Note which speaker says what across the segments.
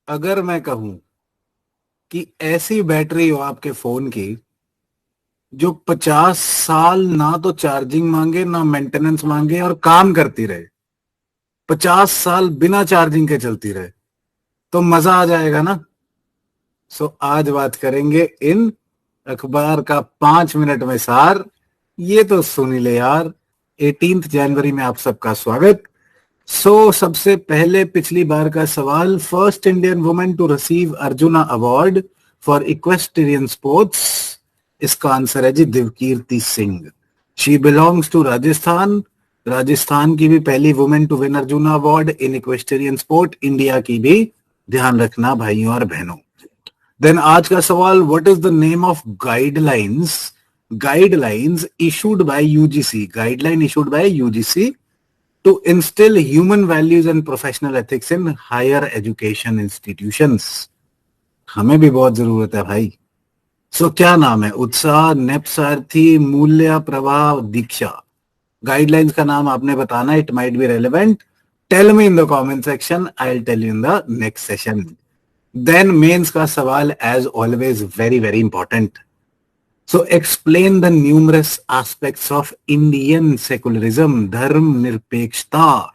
Speaker 1: अगर मैं कहूं कि ऐसी बैटरी हो आपके फोन की जो 50 साल ना तो चार्जिंग मांगे ना मेंटेनेंस मांगे और काम करती रहे, 50 साल बिना चार्जिंग के चलती रहे, तो मजा आ जाएगा ना। सो आज बात करेंगे इन अखबार का 5 मिनट में सार। ये तो सुनी ले यार। 18 जनवरी में आप सबका स्वागत। सबसे पहले पिछली बार का सवाल, first Indian women to receive Arjuna award for equestrian sports. इसका आंसर है जी Divyakriti Singh. She belongs to Rajasthan. Rajasthan की भी पहली women to win Arjuna award in equestrian sport, India की भी। ध्यान रखना भाइयों और बहनों। देन आज का सवाल, what is the name of guidelines, guidelines issued by UGC, guideline issued by UGC to instil human values and professional ethics in higher education institutions. हमें भी बहुत जरूरत है भाई। क्या नाम है? उत्साह, नेपसारथी, मूल्य, प्रवाह, दीक्षा। गाइडलाइंस का नाम आपने बताना। It might be relevant. Tell me in the comment section, I will tell you in the next session. Then mains का सवाल, as always very very important. Explain the numerous aspects of Indian secularism, धर्म निरपेक्षता।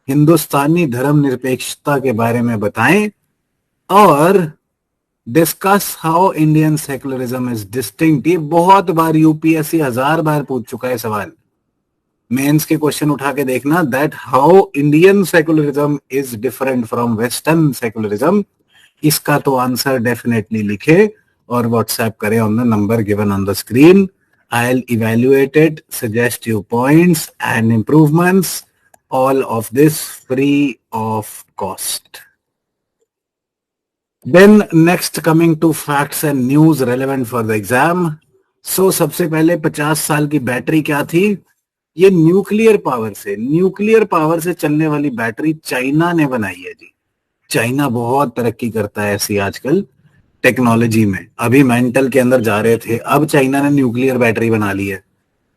Speaker 1: हिंदुस्तानी धर्म निरपेक्षता के बारे में बताएं। और discuss how Indian secularism is distinct. ये बहुत बार यूपीएससी 1000 बार पूछ चुका है सवाल। मेंस के क्वेश्चन उठा के देखना, that how Indian secularism is different from western secularism. इसका तो आंसर डेफिनेटली लिखे और व्हाट्सएप करें on the number given on the screen. I will evaluate it, suggest you points and improvements, all of this free of cost. Then next, coming to facts and news relevant for the exam. सबसे पहले 50 साल की battery क्या थी? ये nuclear power से चलने वाली बैटरी चाइना ने बनाई है जी। चाइना बहुत तरक्की करता है ऐसी आजकल टेक्नोलॉजी में। अभी मेंटल के अंदर जा रहे थे, अब चाइना ने न्यूक्लियर बैटरी बना ली है।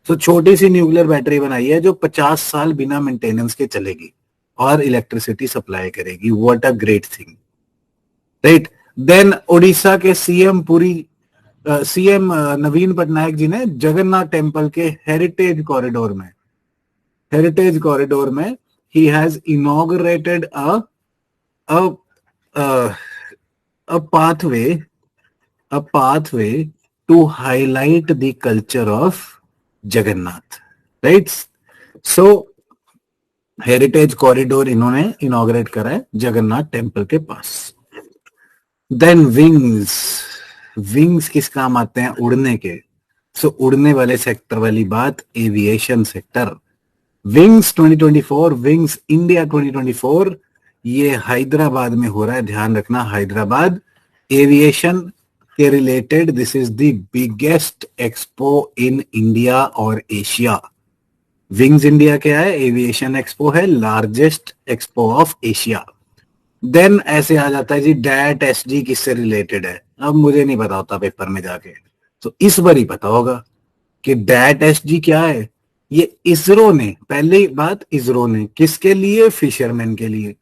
Speaker 1: छोटी सी न्यूक्लियर बैटरी बनाई है जो 50 साल बिना मेंटेनेंस के चलेगी और इलेक्ट्रिसिटी सप्लाई करेगी। What a great thing, right. Then Orissa के सीएम नवीन पटनायक जी ने जगन्नाथ टेम्पल के हेरिटेज कॉरिडोर में ही has inaugurated a uh, a pathway to highlight the culture of Jagannath, right? Heritage corridor इन्होंने इनॉग्रेट करा है जगन्नाथ टेम्पल के पास। देन विंग्स किस काम आते हैं? उड़ने के। उड़ने वाले सेक्टर वाली बात, aviation sector. Wings 2024, wings India 2024, ये हैदराबाद में हो रहा है। ध्यान रखना, हैदराबाद। एविएशन के related this is the biggest expo in India और एशिया। विंग्स इंडिया क्या है? एविएशन एक्सपो है, largest expo of Asia. Then ऐसे आ जाता है जी, डैट एसजी किससे रिलेटेड है? अब मुझे नहीं पता होता पेपर में जाके, तो इस बार ही पता होगा कि डैट एसजी क्या है। ये इसरो ने, पहली बात इसरो ने किसके लिए? फिशरमैन के लिए।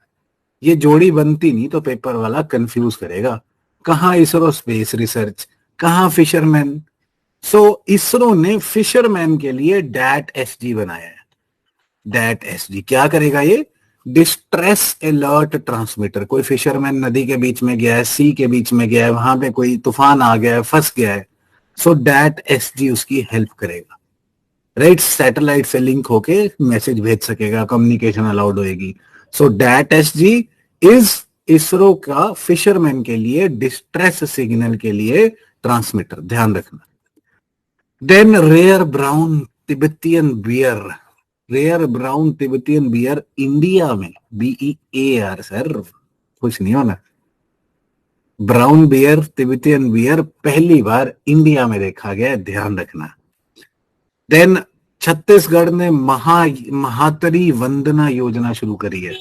Speaker 1: ये जोड़ी बनती नहीं तो पेपर वाला कंफ्यूज करेगा, कहां इसरो स्पेस रिसर्च, कहां फिशरमैन। इसरो ने फिशरमैन के लिए डैट एसजी बनाया है। डैट एसजी क्या करेगा? ये डिस्ट्रेस अलर्ट ट्रांसमीटर। कोई फिशरमैन नदी के बीच में गया है, सी के बीच में गया है, वहां पे कोई तूफान आ गया है, फंस गया है, डैट एसजी उसकी हेल्प करेगा, राइट। सैटेलाइट से लिंक होके मैसेज भेज सकेगा, कम्युनिकेशन अलाउड होगी। डैट एसजी इज इसरो का फिशरमैन के लिए डिस्ट्रेस सिग्नल के लिए ट्रांसमीटर। ध्यान रखना। Then rare brown Tibetan bear India में, BEAR सर, कुछ नहीं होना। ब्राउन बियर, तिब्बतियन बियर पहली बार इंडिया में देखा गया है, ध्यान रखना। देन छत्तीसगढ़ ने महातरी वंदना योजना शुरू करी है।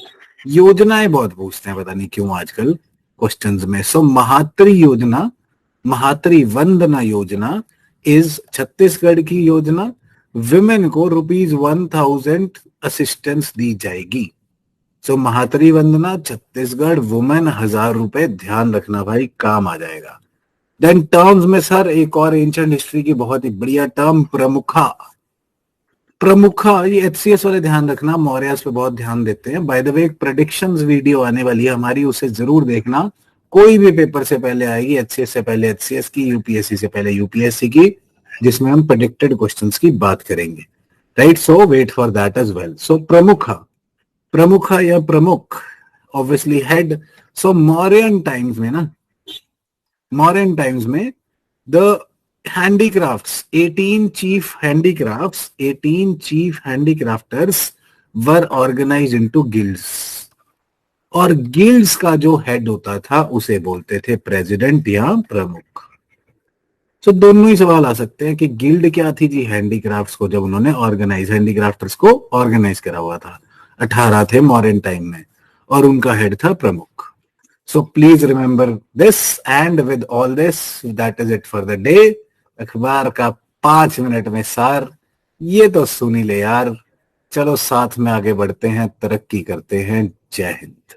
Speaker 1: योजनाएं बहुत पूछते हैं, पता नहीं क्यों आजकल क्वेश्चंस में। महातरी वंदना योजना इज छत्तीसगढ़ की योजना। विमेन को ₹1000 असिस्टेंस दी जाएगी। सो महातरी वंदना छत्तीसगढ़ वुमेन 1,000 रुपए, ध्यान रखना भाई, काम आ जाएगा। देन टर्म्स में सर एक और एंशिएंट हिस्ट्री की बहुत ही बढ़िया टर्म, प्रमुखा। प्रमुखा, ये एचसीएस वाले ध्यान रखना, मौर्यास पे बहुत ध्यान देते हैं। बाय द वे एक प्रेडिक्शंस वीडियो आने वाली है हमारी, उसे जरूर देखना। कोई भी पेपर से पहले आएगी, एचसीएस से पहले एचसीएस की, यूपीएससी से पहले यूपीएससी की, जिसमें हम प्रेडिक्टेड क्वेश्चंस की बात करेंगे। Right, so wait for that as well. So प्रमुखा, प्रमुखा या प्रमुख, obviously head. So Mauryan times में ना, मॉडर्न टाइम्स में the handicrafts, 18 chief handicrafts, 18 chief handicrafters were organise into guilds, और गिल्ड्स का जो हेड होता था उसे बोलते थे प्रेसिडेंट या प्रमुख। तो दोनों ही सवाल आ सकते हैं कि गिल्ड क्या थी जी, हैंडीक्राफ्ट्स को जब उन्होंने ऑर्गेनाइज, हैंडीक्राफ्टर्स को ऑर्गेनाइज करा हुआ था, 18 थे मॉडर्न टाइम में, और उनका हेड था प्रमुख। So please remember this, and with all this, that is it for the day. अखबार का 5 मिनट में सार, ये तो सुनी ले यार। चलो साथ में आगे बढ़ते हैं, तरक्की करते हैं। जय हिंद।